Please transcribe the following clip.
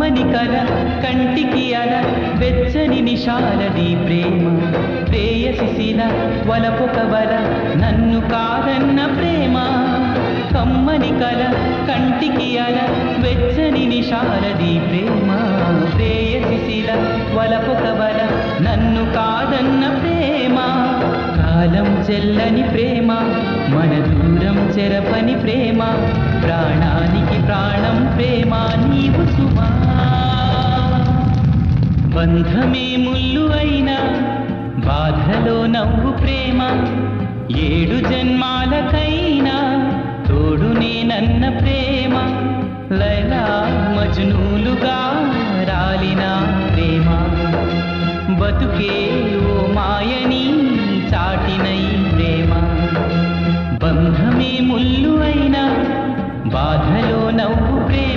కమ్మని కల కంటికి అల వెచ్చని నిషాలది ప్రేమ ప్రేయసిల వలపొక వల నన్ను కాదన్న ప్రేమ కమ్మని కల కంటికి అల వెచ్చని నిషాలది ప్రేమ ప్రేయసిల వలపొక వల నన్ను కాదన్న ప్రేమ కాలం చెల్లని ప్రేమ మన దూరం చెరపని ప్రేమ ప్రాణానికి ప్రాణం ప్రేమ నీవు సుమా బంధమే ముల్లు అయినా బాధలో నవ్వు ప్రేమ 7 జన్మాలకైనా తోడు నేనన్న ప్రేమ లైలా మజ్నూలుగా రాలిన ప్రేమ బతుకే ఓ మాయని చాటినై ప్రేమ బంధమే ముల్లు అయినా బాధలో నవ్వు ప్రేమ